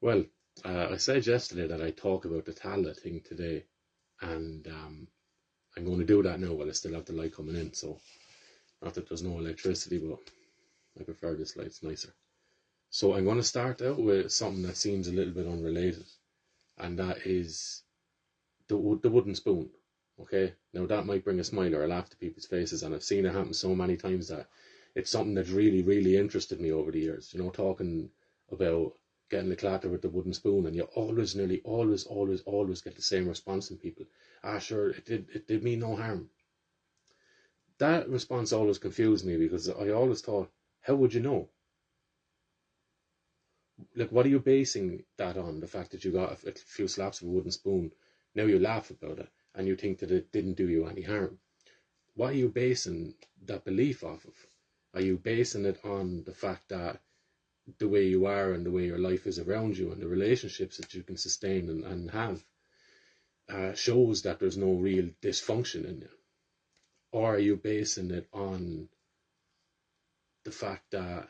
Well, I said yesterday that I'd talk about the Tallaght thing today, and I'm going to do that now while I still have the light coming in. So, not that there's no electricity, but I prefer this light, it's nicer. So, I'm going to start out with something that seems a little bit unrelated, and that is the wooden spoon. Okay, now that might bring a smile or a laugh to people's faces, and I've seen it happen so many times that it's something that's really, really interested me over the years. Talking about getting the clatter with the wooden spoon, and you always, nearly always, always, always get the same response from people. Ah, sure, it did me no harm. That response always confused me because I always thought, how would you know? Like, what are you basing that on? The fact that you got a few slaps of a wooden spoon, now you laugh about it, and you think that it didn't do you any harm. What are you basing that belief off of? Are you basing it on the fact that the way you are and the way your life is around you and the relationships that you can sustain and have shows that there's no real dysfunction in you? Or are you basing it on the fact that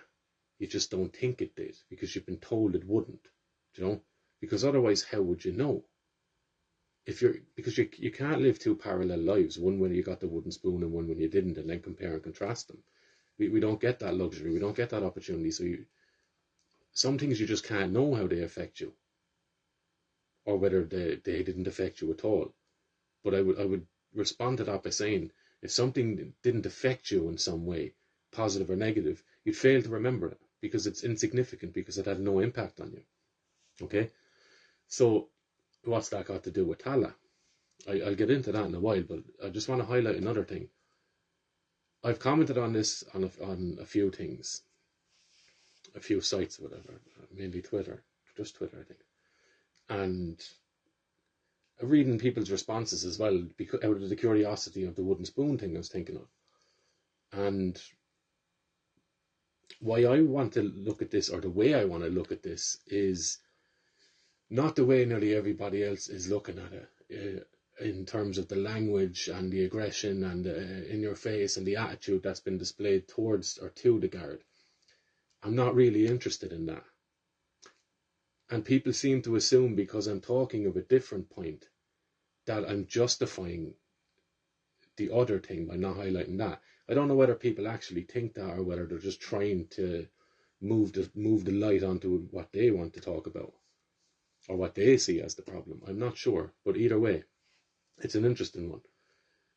you just don't think it did because you've been told it wouldn't? Because otherwise, how would you know? Because you can't live two parallel lives, one when you got the wooden spoon and one when you didn't, and then compare and contrast them. We don't get that luxury, we don't get that opportunity. So some things you just can't know how they affect you, or whether they didn't affect you at all. But I would respond to that by saying, if something didn't affect you in some way, positive or negative, you'd fail to remember it because it's insignificant, because it had no impact on you. Okay, so what's that got to do with Tallaght? I'll get into that in a while, but I just want to highlight another thing. I've commented on this on a few things, a few sites, whatever, mainly Twitter, just Twitter, I think, and reading people's responses as well, because out of the curiosity of the wooden spoon thing I was thinking of. And why I want to look at this, or the way I want to look at this, is not the way nearly everybody else is looking at it, in terms of the language and the aggression and in your face and the attitude that's been displayed towards or to the guard. I'm not really interested in that. And people seem to assume because I'm talking of a different point that I'm justifying the other thing by not highlighting that. I don't know whether people actually think that, or whether they're just trying to move the light onto what they want to talk about, or what they see as the problem. I'm not sure, but either way, it's an interesting one,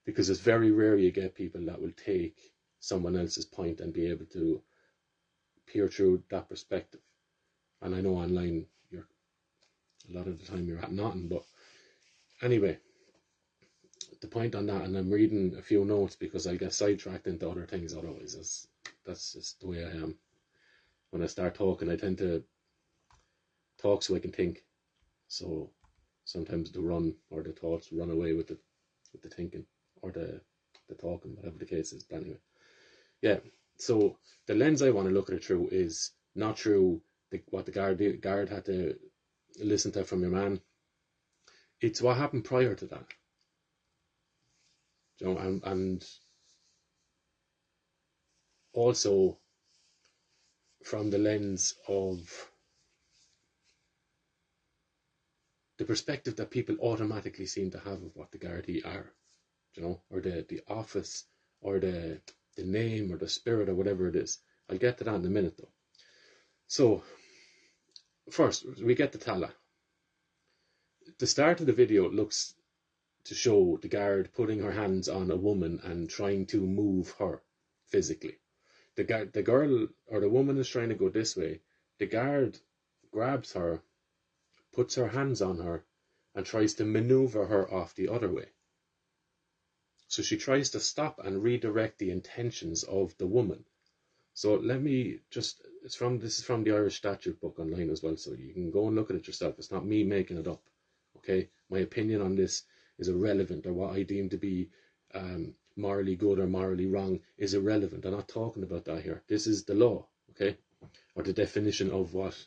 because it's very rare you get people that will take someone else's point and be able to peer through that perspective. And I know online, a lot of the time you're at nothing, but anyway, the point on that, and I'm reading a few notes because I get sidetracked into other things otherwise. That's just the way I am. When I start talking, I tend to talk so I can think. So sometimes the thoughts run away with the thinking, or the talking, whatever the case is. But anyway, yeah. So the lens I want to look at it through is not through what the guard had to listen to from your man. It's what happened prior to that. And also from the lens of the perspective that people automatically seem to have of what the Gardaí are, or the office, or the name, or the spirit, or whatever it is. I'll get to that in a minute, though. So, first, we get to Tallaght. The start of the video looks to show the guard putting her hands on a woman and trying to move her physically. The girl or the woman is trying to go this way. The guard grabs her, puts her hands on her, and tries to maneuver her off the other way. So she tries to stop and redirect the intentions of the woman. So let me just, this is from the Irish Statute book online as well, so you can go and look at it yourself. It's not me making it up. Okay, my opinion on this is irrelevant, or what I deem to be morally good or morally wrong is irrelevant. I'm not talking about that here. This is the law, okay, or the definition of what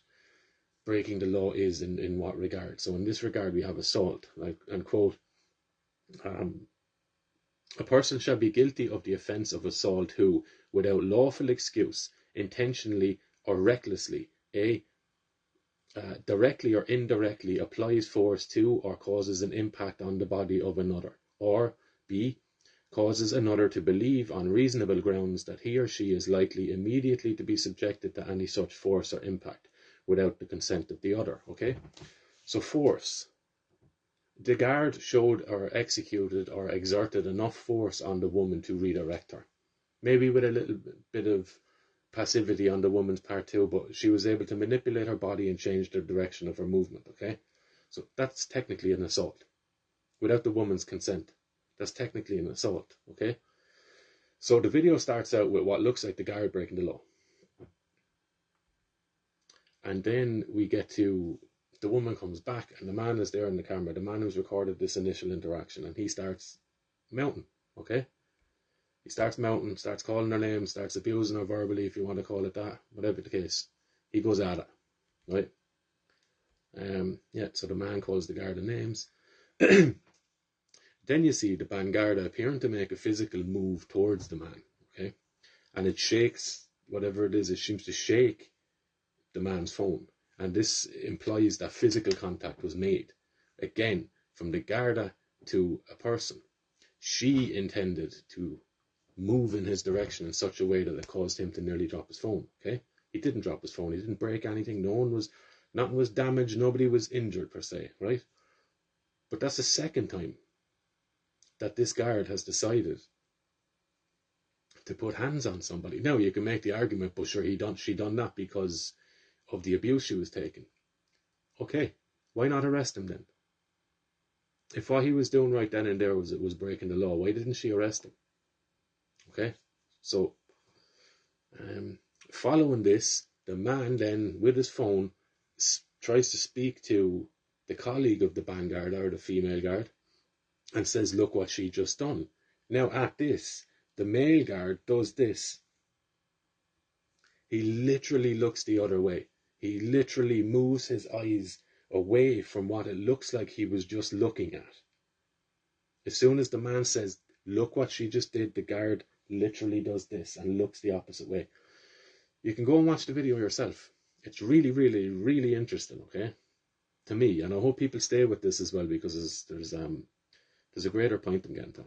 breaking the law is in what regard. So in this regard, we have assault, and quote, a person shall be guilty of the offence of assault who, without lawful excuse, intentionally or recklessly, a. directly or indirectly applies force to or causes an impact on the body of another, or B, causes another to believe on reasonable grounds that he or she is likely immediately to be subjected to any such force or impact without the consent of the other. Okay, so force. The guard showed or executed or exerted enough force on the woman to redirect her. Maybe with a little bit of passivity on the woman's part too, but she was able to manipulate her body and change the direction of her movement. Okay, so that's technically an assault without the woman's consent. That's technically an assault. Okay, so the video starts out with what looks like the guard breaking the law, and then we get to the woman comes back and the man is there in the camera, the man who's recorded this initial interaction, and he starts mounting. Okay, he starts mounting, starts calling her names, starts abusing her verbally, if you want to call it that, whatever the case. He goes at it, right? So the man calls the guard names. Then you see the Garda appearing to make a physical move towards the man, okay? And it shakes, whatever it is, it seems to shake the man's phone. And this implies that physical contact was made. Again, from the Garda to a person. She intended to move in his direction in such a way that it caused him to nearly drop his phone. Okay, he didn't drop his phone. He didn't break anything. Nothing was damaged. Nobody was injured per se, right? But that's the second time that this guard has decided to put hands on somebody. Now you can make the argument, but sure, she done that because of the abuse she was taking. Okay, why not arrest him then? If what he was doing right then and there was breaking the law, why didn't she arrest him? Okay, so following this, the man then, with his phone, tries to speak to the colleague of the band guard, or the female guard, and says, look what she just done. Now at this, the male guard does this. He literally looks the other way. He literally moves his eyes away from what it looks like he was just looking at. As soon as the man says, look what she just did, the guard literally does this and looks the opposite way. You can go and watch the video yourself. It's really, really, really interesting, okay? To me, and I hope people stay with this as well, because there's a greater point I'm getting to.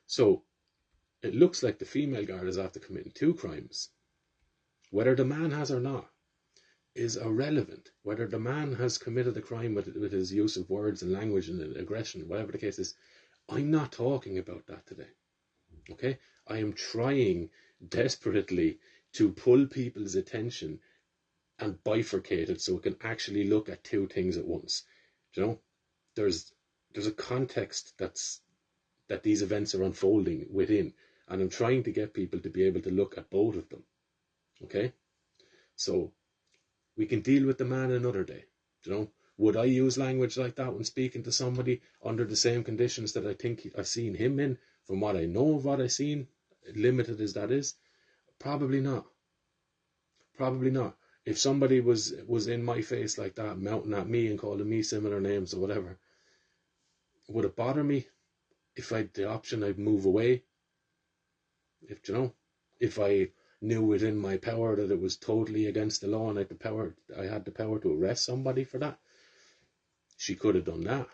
So, it looks like the female guard is after committing two crimes. Whether the man has or not is irrelevant. Whether the man has committed a crime with his use of words and language and aggression, whatever the case is, I'm not talking about that today. Okay? I am trying desperately to pull people's attention and bifurcate it so it can actually look at two things at once. You know, there's a context that these events are unfolding within, and I'm trying to get people to be able to look at both of them. Okay, so we can deal with the man another day. You know, would I use language like that when speaking to somebody under the same conditions that I think I've seen him in? From what I know of what I've seen, limited as that is, probably not. Probably not. If somebody was in my face like that, mounting at me and calling me similar names or whatever, would it bother me? If I had the option, I'd move away. If I knew within my power that it was totally against the law and I had the power to arrest somebody for that, she could have done that.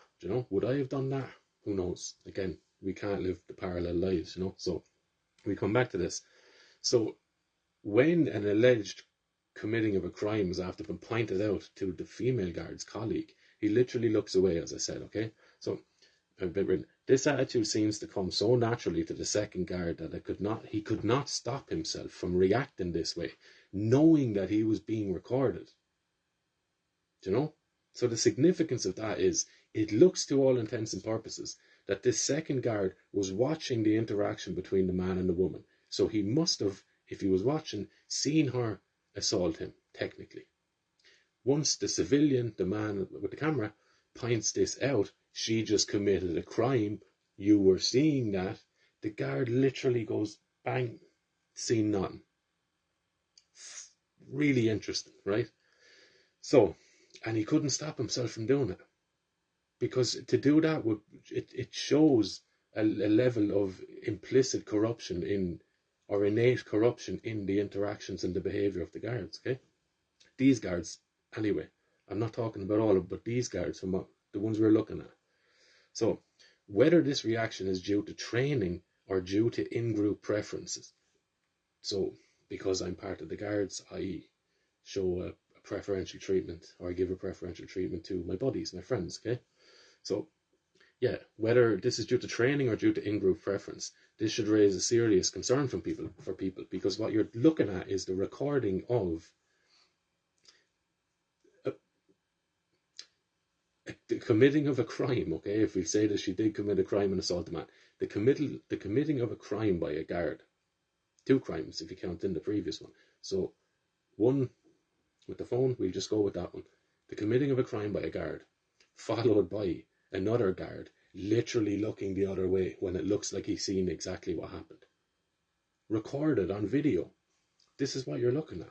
Would I have done that? Who knows? Again, we can't live the parallel lives. So we come back to this. So when an alleged committing of a crime is after been pointed out to the female guard's colleague, he literally looks away, as I said. Okay, so I've been written. This attitude seems to come so naturally to the second guard that he could not stop himself from reacting this way, knowing that he was being recorded. So the significance of that is, it looks to all intents and purposes that this second guard was watching the interaction between the man and the woman. So he must have, if he was watching, seen her assault him, technically. Once the civilian, the man with the camera, points this out, she just committed a crime, you were seeing that, the guard literally goes, bang, seen nothing. Really interesting, right? So, and he couldn't stop himself from doing it. Because to do that, it shows a level of implicit corruption or innate corruption in the interactions and the behaviour of the guards, okay? These guards, anyway. I'm not talking about all of them, but these guards, from the ones we're looking at. So, whether this reaction is due to training or due to in-group preferences. So, because I'm part of the guards, I show a preferential treatment, or I give a preferential treatment to my buddies, my friends, okay? So, yeah, whether this is due to training or due to in-group preference, this should raise a serious concern for people, because what you're looking at is the recording of the committing of a crime, okay? If we say that she did commit a crime and assault a man, the committing of a crime by a guard, 2 crimes if you count in the previous one. So, one with the phone, we'll just go with that one. The committing of a crime by a guard, followed by another guard literally looking the other way when it looks like he's seen exactly what happened. Recorded on video. This is what you're looking at.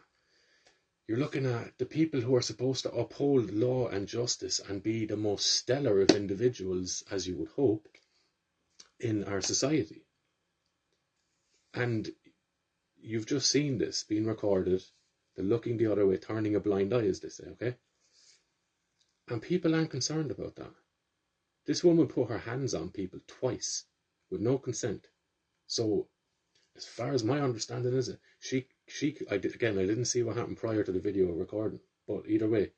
You're looking at the people who are supposed to uphold law and justice and be the most stellar of individuals, as you would hope, in our society. And you've just seen this being recorded, the looking the other way, turning a blind eye, as they say, okay? And people aren't concerned about that. This woman put her hands on people twice with no consent. So, as far as my understanding is, I didn't see what happened prior to the video recording, but either way,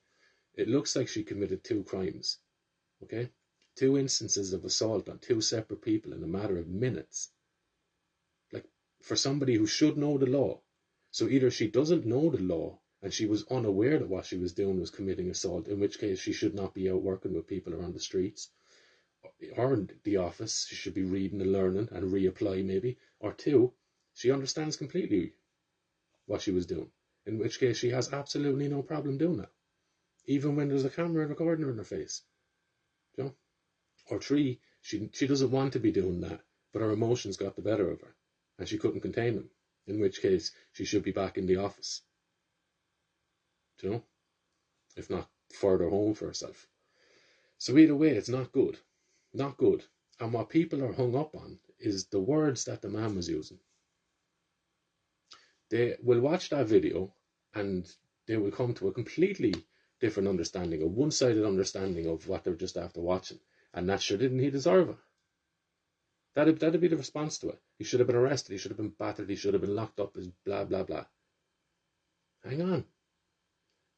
it looks like she committed 2 crimes, okay? 2 instances of assault on 2 separate people in a matter of minutes. Like, for somebody who should know the law. So either she doesn't know the law and she was unaware that what she was doing was committing assault, in which case she should not be out working with people around the streets or in the office. She should be reading and learning and reapply maybe. Or 2, she understands completely what she was doing, in which case she has absolutely no problem doing that, even when there's a camera recording her in her face. You know? Or 3, she doesn't want to be doing that, but her emotions got the better of her and she couldn't contain them, in which case she should be back in the office. You know? If not further home for herself. So either way, it's not good. Not good. And what people are hung up on is the words that the man was using. They will watch that video and they will come to a completely different understanding, a one-sided understanding of what they're just after watching. And that sure didn't he deserve it. That'd be the response to it. He should have been arrested, he should have been battered, he should have been locked up, as blah, blah, blah. Hang on.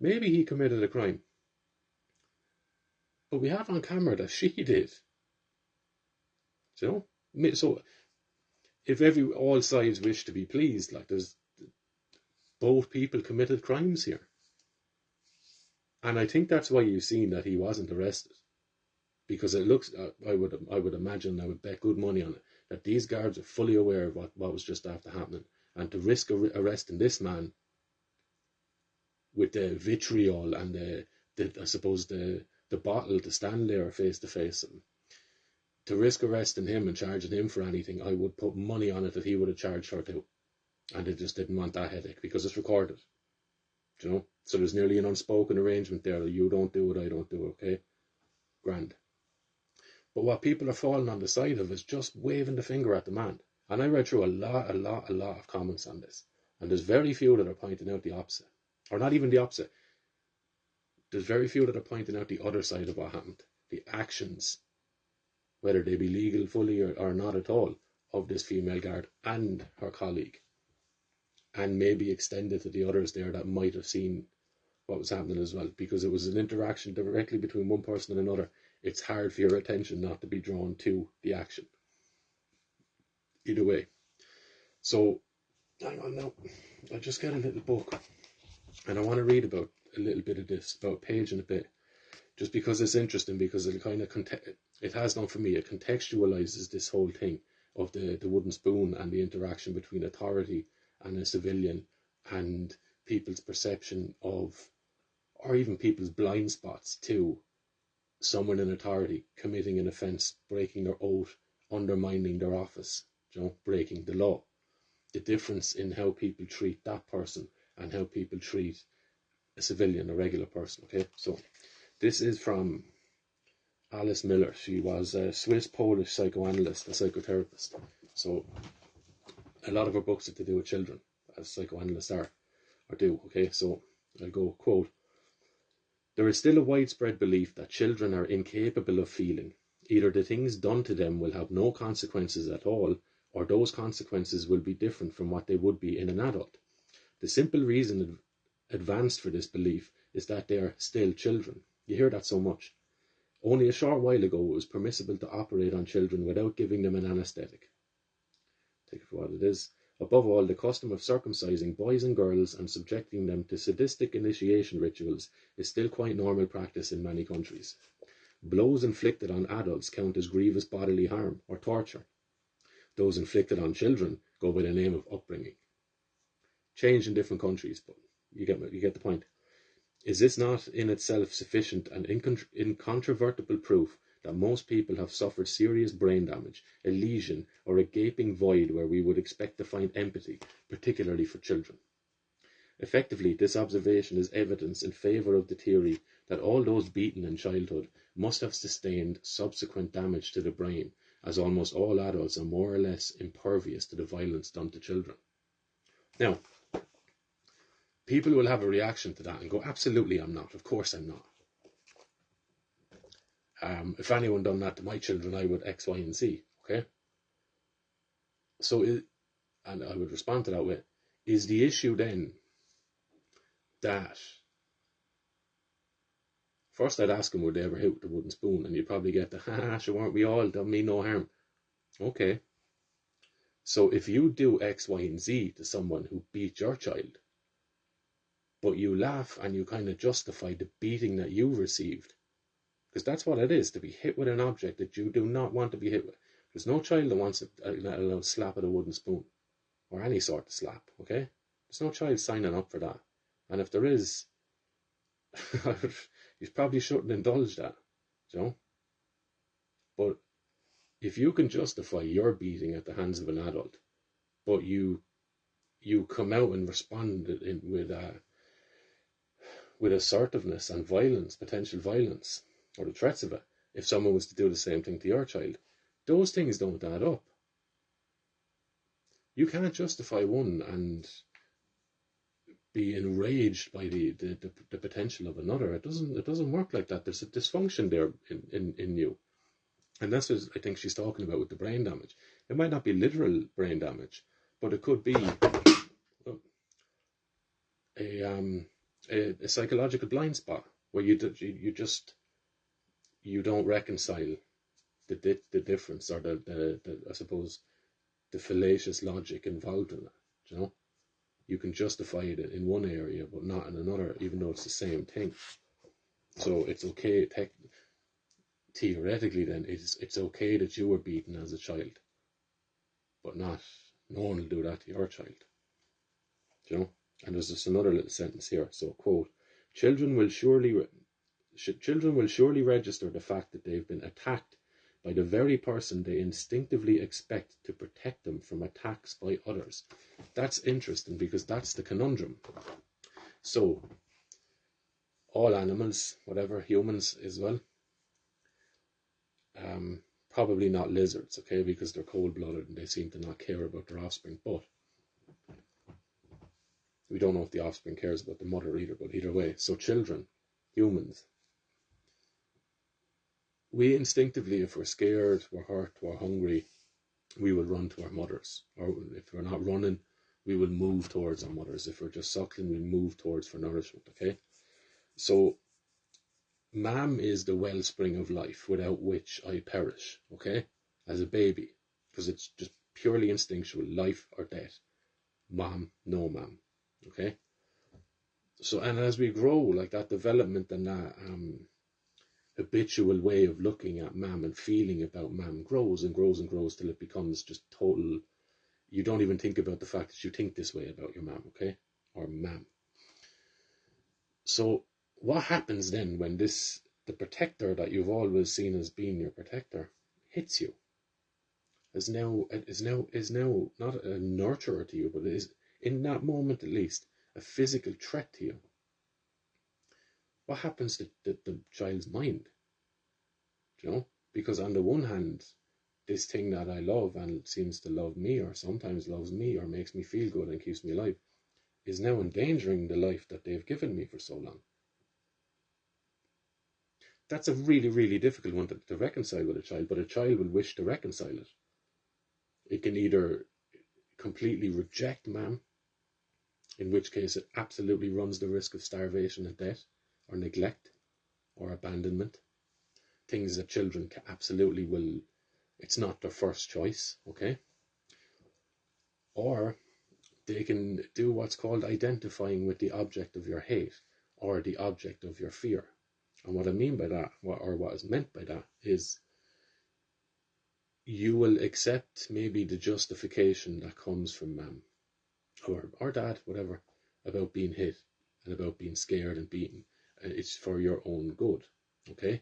Maybe he committed a crime. But we have on camera that she did. You know? So, if all sides wish to be pleased, like both people committed crimes here. And I think that's why you've seen that he wasn't arrested. Because it looks, I would imagine, I would bet good money on it, that these guards are fully aware of what was just after happening. And to risk arresting this man with the vitriol and I suppose the bottle to stand there face to face, to risk arresting him and charging him for anything, I would put money on it that he would have charged her too. And they just didn't want that headache because it's recorded. You know? So there's nearly an unspoken arrangement there that you don't do it, I don't do it, okay? Grand. But what people are falling on the side of is just waving the finger at the man. And I read through a lot of comments on this. And there's very few that are pointing out the opposite. Or not even the opposite. There's very few that are pointing out the other side of what happened. The actions, whether they be legal fully or not at all, of this female guard and her colleague. And maybe extended to the others there that might have seen what was happening as well. Because it was an interaction directly between one person and another. It's hard for your attention not to be drawn to the action. Either way. So, hang on now. I just got a little book. And I want to read about a little bit of this, about a page and a bit. Just because it's interesting, because it kind of, it has done for me, it contextualizes this whole thing of the wooden spoon and the interaction between authority and a civilian and people's perception of, or even people's blind spots to someone in authority committing an offence, breaking their oath, undermining their office, you know, breaking the law. The difference in how people treat that person and how people treat a civilian, a regular person. Okay, so this is from Alice Miller. She was a Swiss-Polish psychoanalyst and psychotherapist. So a lot of her books have to do with children, as psychoanalysts are, or do. Okay, so I'll go, quote, "There is still a widespread belief that children are incapable of feeling. Either the things done to them will have no consequences at all, or those consequences will be different from what they would be in an adult. The simple reason advanced for this belief is that they are still children." You hear that so much. Only a short while ago it was permissible to operate on children without giving them an anaesthetic. Take it for what it is. Above all, the custom of circumcising boys and girls and subjecting them to sadistic initiation rituals is still quite normal practice in many countries. Blows inflicted on adults count as grievous bodily harm or torture. Those inflicted on children go by the name of upbringing. Change in different countries, but you get the point. Is this not in itself sufficient and incontrovertible proof that most people have suffered serious brain damage, a lesion, or a gaping void where we would expect to find empathy, particularly for children? Effectively, this observation is evidence in favour of the theory that all those beaten in childhood must have sustained subsequent damage to the brain, as almost all adults are more or less impervious to the violence done to children. Now, people will have a reaction to that and go, absolutely I'm not, of course I'm not. If anyone done that to my children, I would X, Y, and Z, okay? So, and I would respond to that with, is the issue then that, first I'd ask them, would they ever hit with the wooden spoon? And you'd probably get the, sure, weren't we all, done me no harm. Okay. So if you do X, Y, and Z to someone who beat your child, but you laugh and you kind of justify the beating that you received, because that's what it is, to be hit with an object that you do not want to be hit with. There's no child that wants a slap at a wooden spoon, or any sort of slap, okay? There's no child signing up for that. And if there is, you probably shouldn't indulge that, you know? But if you can justify your beating at the hands of an adult, but you come out and respond with assertiveness and violence, potential violence, or the threats of it, if someone was to do the same thing to your child, those things don't add up. You can't justify one and be enraged by the potential of another. It doesn't work like that. There's a dysfunction there in you. And that's what I think she's talking about with the brain damage. It might not be literal brain damage, but it could be a psychological blind spot where you don't reconcile the difference, or the I suppose the fallacious logic involved in that. You know, you can justify it in one area but not in another, even though it's the same thing. So it's okay. Theoretically, then it's okay that you were beaten as a child, but no one will do that to your child. You know. And there's just another little sentence here. So, quote, children will surely register the fact that they've been attacked by the very person they instinctively expect to protect them from attacks by others. That's interesting, because that's the conundrum. So, all animals, whatever, humans as well, probably not lizards, okay, because they're cold-blooded and they seem to not care about their offspring, but we don't know if the offspring cares about the mother either, but either way. So children, humans, we instinctively, if we're scared, we're hurt, we're hungry, we will run to our mothers. Or if we're not running, we will move towards our mothers. If we're just suckling, we move towards for nourishment, okay? So, mam is the wellspring of life, without which I perish, okay? As a baby, because it's just purely instinctual, life or death. Mam, no mam. Okay, so, and as we grow, like that development and that habitual way of looking at mam and feeling about mam grows and grows and grows till it becomes just total. You don't even think about the fact that you think this way about your mam, okay, or mam. So what happens then when the protector that you've always seen as being your protector hits you? Is now not a nurturer to you, but is, in that moment at least, a physical threat to you. What happens to the child's mind? You know, because on the one hand, this thing that I love and seems to love me, or sometimes loves me, or makes me feel good and keeps me alive, is now endangering the life that they've given me for so long. That's a really, really difficult one to reconcile with a child, but a child will wish to reconcile it. It can either completely reject mom, in which case it absolutely runs the risk of starvation and death, or neglect, or abandonment. Things that children absolutely will, it's not their first choice, okay? Or they can do what's called identifying with the object of your hate, or the object of your fear. And what I mean by that, or what is meant by that, is you will accept maybe the justification that comes from mom or dad, whatever, about being hit and about being scared and beaten. It's for your own good, okay?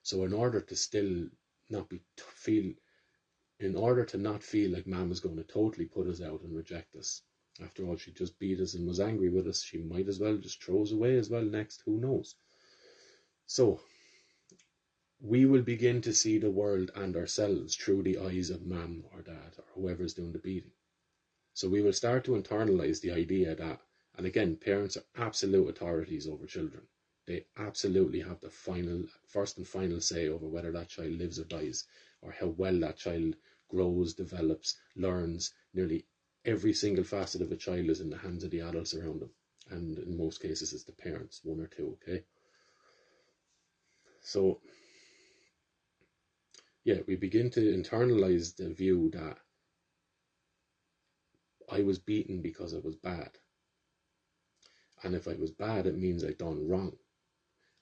So in order to still not in order to not feel like mom is going to totally put us out and reject us, after all, she just beat us and was angry with us, she might as well just throw us away as well next, who knows? So we will begin to see the world and ourselves through the eyes of mom or dad or whoever's doing the beating. So we will start to internalize the idea that, and again, parents are absolute authorities over children. They absolutely have the first and final say over whether that child lives or dies, or how well that child grows, develops, learns. Nearly every single facet of a child is in the hands of the adults around them. And in most cases, it's the parents, one or two, okay? So, yeah, we begin to internalize the view that I was beaten because I was bad. And if I was bad, it means I'd done wrong.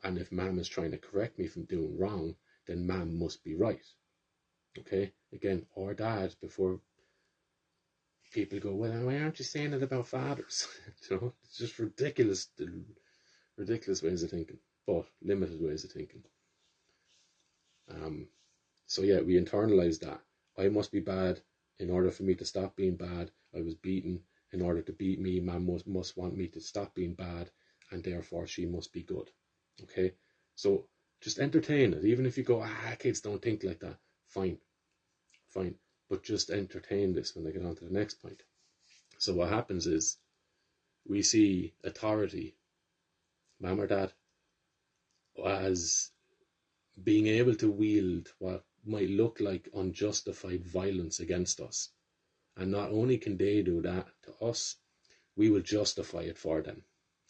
And if mom is trying to correct me from doing wrong, then mom must be right. Okay? Again, or dad, before people go, well, why aren't you saying it about fathers? You know, it's just ridiculous ways of thinking, but limited ways of thinking. So yeah, we internalize that. I must be bad in order for me to stop being bad. I was beaten. In order to beat me, mom must want me to stop being bad, and therefore she must be good. Okay? So just entertain it. Even if you go, kids don't think like that. Fine. But just entertain this when they get on to the next point. So what happens is we see authority, mom or dad, as being able to wield what might look like unjustified violence against us. And not only can they do that to us, we will justify it for them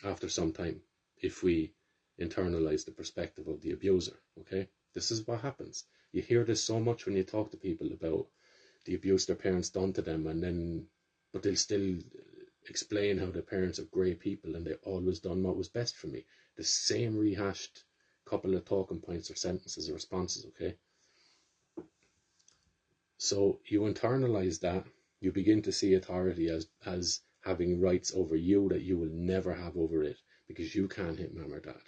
after some time if we internalize the perspective of the abuser. Okay? This is what happens. You hear this so much when you talk to people about the abuse their parents done to them, but they'll still explain how their parents are great people and they always done what was best for me. The same rehashed couple of talking points or sentences or responses, okay? So you internalize that, you begin to see authority as having rights over you that you will never have over it, because you can't hit mom or dad.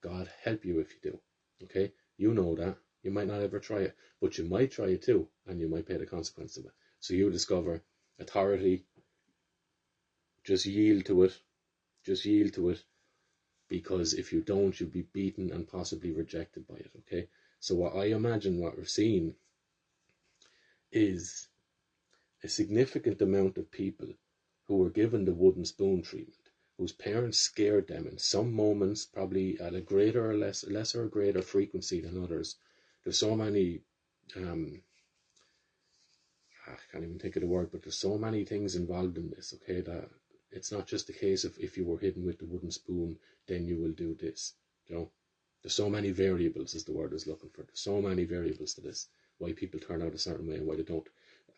God help you if you do, okay? You know that. You might not ever try it, but you might try it too, and you might pay the consequence of it. So you discover authority, just yield to it, because if you don't, you'll be beaten and possibly rejected by it, okay? So what I imagine what we're seeing is a significant amount of people who were given the wooden spoon treatment, whose parents scared them in some moments, probably at a greater or lesser or greater frequency than others. There's so many, I can't even think of the word, but there's so many things involved in this, okay, that it's not just a case of if you were hidden with the wooden spoon, then you will do this, you know. There's so many variables, is the word I was looking for. There's so many variables to this, why people turn out a certain way and why they don't.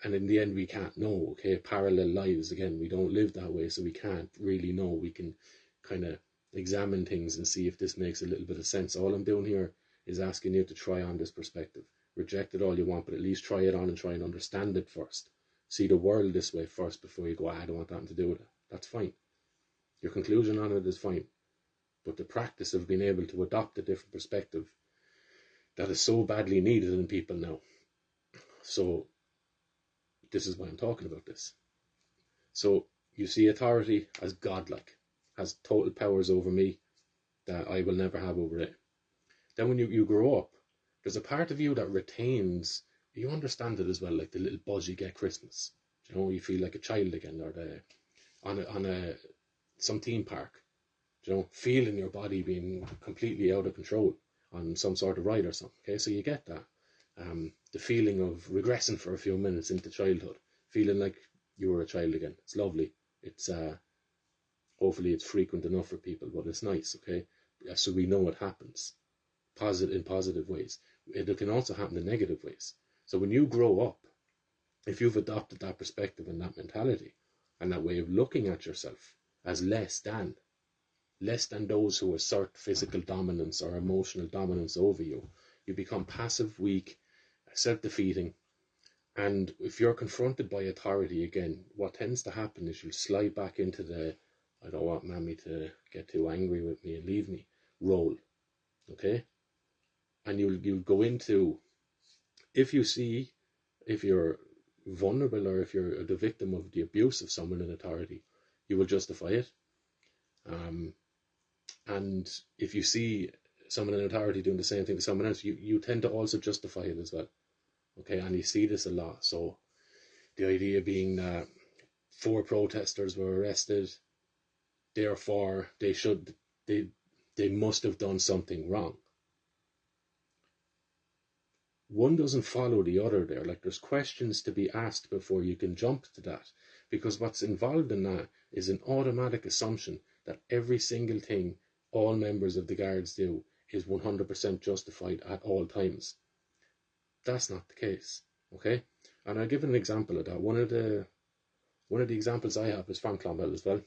And in the end, we can't know, okay? Parallel lives, again, we don't live that way, so we can't really know. We can kind of examine things and see if this makes a little bit of sense. All I'm doing here is asking you to try on this perspective. Reject it all you want, but at least try it on and try and understand it first. See the world this way first before you go, I don't want that to do with it. That's fine. Your conclusion on it is fine. But the practice of being able to adopt a different perspective, that is so badly needed in people now. So this is why I'm talking about this. So you see authority as godlike, has total powers over me that I will never have over it. Then when you grow up, there's a part of you that retains, you understand it as well, like the little buzz you get Christmas. You know, you feel like a child again, or on a some theme park, feeling your body being completely out of control on some sort of ride or something. Okay, so you get that. The feeling of regressing for a few minutes into childhood, feeling like you were a child again. It's lovely. It's hopefully it's frequent enough for people, but it's nice. Okay, so we know it happens in positive ways. It can also happen in negative ways. So when you grow up, if you've adopted that perspective and that mentality and that way of looking at yourself as less than those who assert physical dominance or emotional dominance over you, you become passive, weak, self-defeating. And if you're confronted by authority again, what tends to happen is you'll slide back into the I don't want mommy to get too angry with me and leave me role. Okay? And you'll go into, if you're vulnerable or if you're the victim of the abuse of someone in authority, you will justify it. And if you see someone in authority doing the same thing to someone else, you tend to also justify it as well. Okay, and you see this a lot. So the idea being that 4 protesters were arrested, therefore they must have done something wrong. One doesn't follow the other there. Like, there's questions to be asked before you can jump to that, because what's involved in that is an automatic assumption that every single thing all members of the guards do is 100% justified at all times. That's not the case. Okay, and I'll give an example of that. One of the examples I have is from Clonmel as well.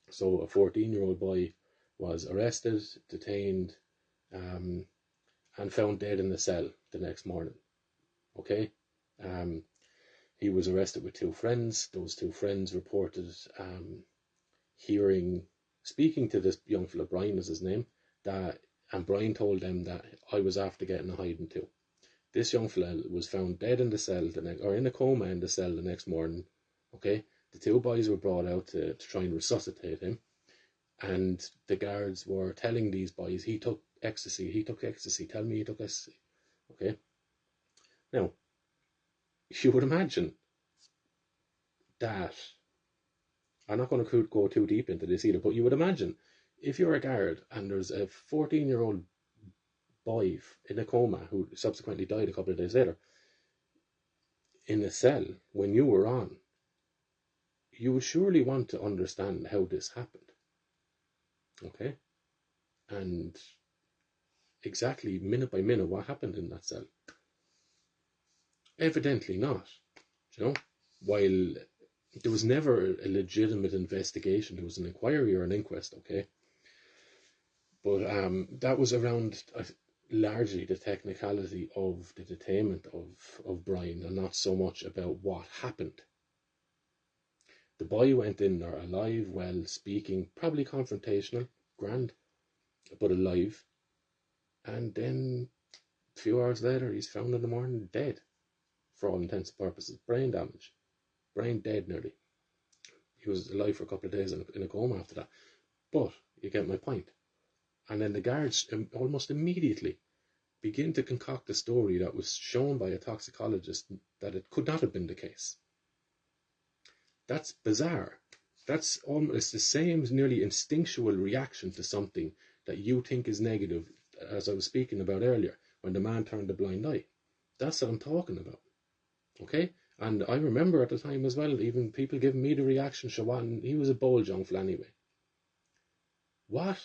So a 14-year-old boy was arrested, detained, and found dead in the cell the next morning. Okay, he was arrested with 2 friends. Those 2 friends reported speaking to this young fella, Brian is his name, and Brian told them that I was after getting a hiding too. This young fella was found dead in the cell or in a coma in the cell the next morning. Okay, the 2 boys were brought out to try and resuscitate him, and the guards were telling these boys he took ecstasy. Tell me he took ecstasy. Okay, now you would imagine that, I'm not going to go too deep into this either, but you would imagine if you're a guard and there's a 14-year-old boy in a coma who subsequently died a couple of days later in a cell when you were on, you would surely want to understand how this happened. Okay, and exactly minute by minute what happened in that cell. Evidently not. While there was never a legitimate investigation, there was an inquiry or an inquest. Okay, but that was around largely the technicality of the detainment of Brian, and not so much about what happened. The boy went in there alive, well, speaking, probably confrontational, grand, but alive. And then a few hours later, he's found in the morning dead, for all intents and purposes. Brain damage. Brain dead nearly. He was alive for a couple of days in a coma after that. But you get my point. And then the guards almost immediately begin to concoct a story that was shown by a toxicologist that it could not have been the case. That's bizarre. That's almost the same nearly instinctual reaction to something that you think is negative, as I was speaking about earlier, when the man turned a blind eye. That's what I'm talking about. Okay? And I remember at the time as well, even people giving me the reaction, Shawan, he was a bold young fella anyway. What?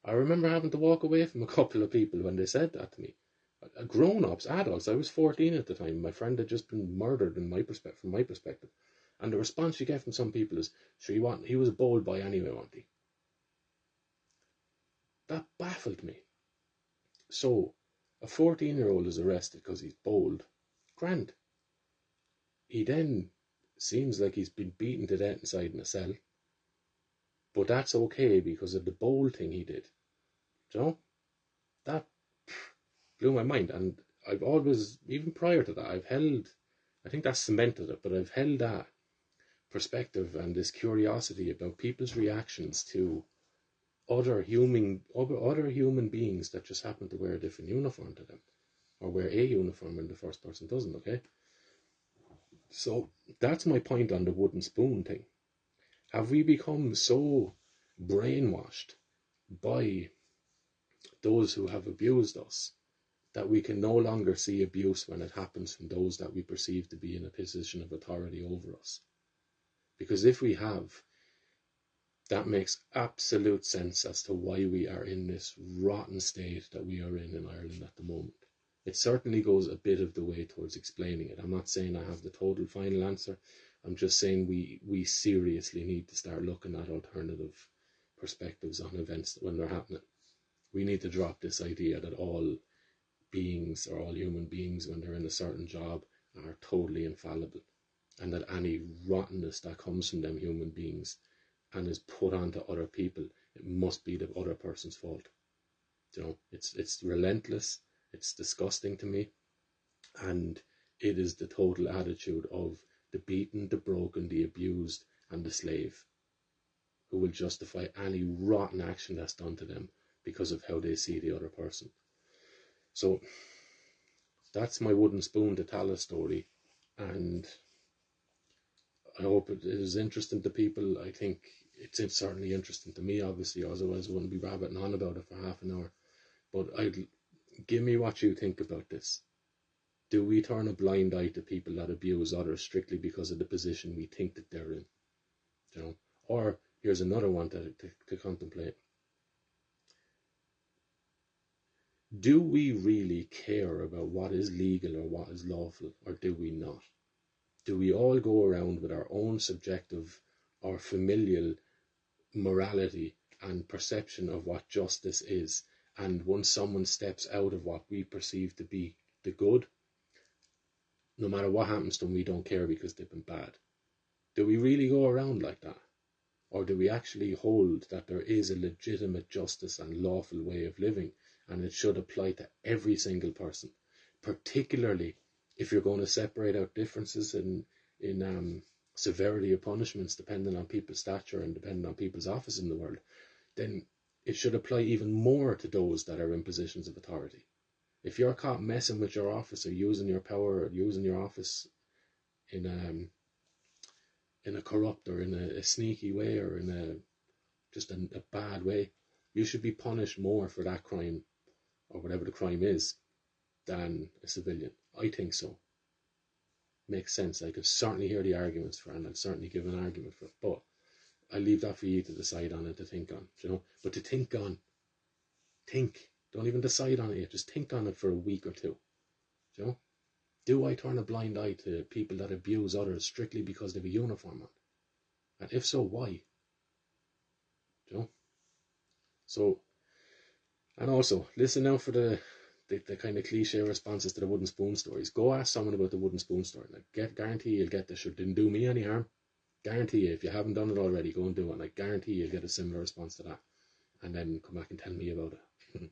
I remember having to walk away from a couple of people when they said that to me. Grown-ups, adults. I was 14 at the time. My friend had just been murdered from my perspective. And the response you get from some people is, sure, he was a bold boy anyway, wasn't he? That baffled me. So, a 14-year-old is arrested because he's bold. Grand. He then seems like he's been beaten to death inside in a cell. But that's okay because of the bold thing he did. That blew my mind. And I've always, even prior to that, I think that cemented it, but I've held that perspective and this curiosity about people's reactions to other human beings that just happen to wear a different uniform to them, or wear a uniform when the first person doesn't. Okay, so that's my point on the wooden spoon thing. Have we become so brainwashed by those who have abused us that we can no longer see abuse when it happens from those that we perceive to be in a position of authority over us? Because if we have, that makes absolute sense as to why we are in this rotten state that we are in Ireland at the moment. It certainly goes a bit of the way towards explaining it. I'm not saying I have the total final answer. I'm just saying we seriously need to start looking at alternative perspectives on events when they're happening. We need to drop this idea that all beings or all human beings, when they're in a certain job, are totally infallible, and that any rottenness that comes from them human beings and is put onto other people, it must be the other person's fault. You know, it's relentless, it's disgusting to me, and it is the total attitude of the beaten, the broken, the abused, and the slave, who will justify any rotten action that's done to them because of how they see the other person. So that's my wooden spoon to Tallaght story, and I hope it is interesting to people. I think it's certainly interesting to me, obviously, otherwise I wouldn't be rabbiting on about it for half an hour. But give me what you think about this. Do we turn a blind eye to people that abuse others strictly because of the position we think that they're in? You know? Or here's another one to contemplate. Do we really care about what is legal or what is lawful, or do we not? Do we all go around with our own subjective or familial morality and perception of what justice is, and once someone steps out of what we perceive to be the good, no matter what happens to them, we don't care because they've been bad? Do we really go around like that? Or do we actually hold that there is a legitimate justice and lawful way of living, and it should apply to every single person, particularly if you're going to separate out differences in severity of punishments depending on people's stature and depending on people's office in the world? Then it should apply even more to those that are in positions of authority. If you're caught messing with your office or using your power or using your office in a corrupt or in a sneaky way or in a bad way, you should be punished more for that crime or whatever the crime is than a civilian. I think so. Makes sense. I can certainly hear the arguments for it, and I'll certainly give an argument for it, but I leave that for you to decide on and to think on, you know. But to think on, don't even decide on it yet, just think on it for a week or two, you know. Do I turn a blind eye to people that abuse others strictly because they have a uniform on? And if so, why? You know. So, and also listen now for the kind of cliche responses to the wooden spoon stories. Go ask someone about the wooden spoon story. Like, guarantee you'll get this. It didn't do me any harm. Guarantee you, if you haven't done it already, go and do it. And I guarantee you'll get a similar response to that. And then come back and tell me about it.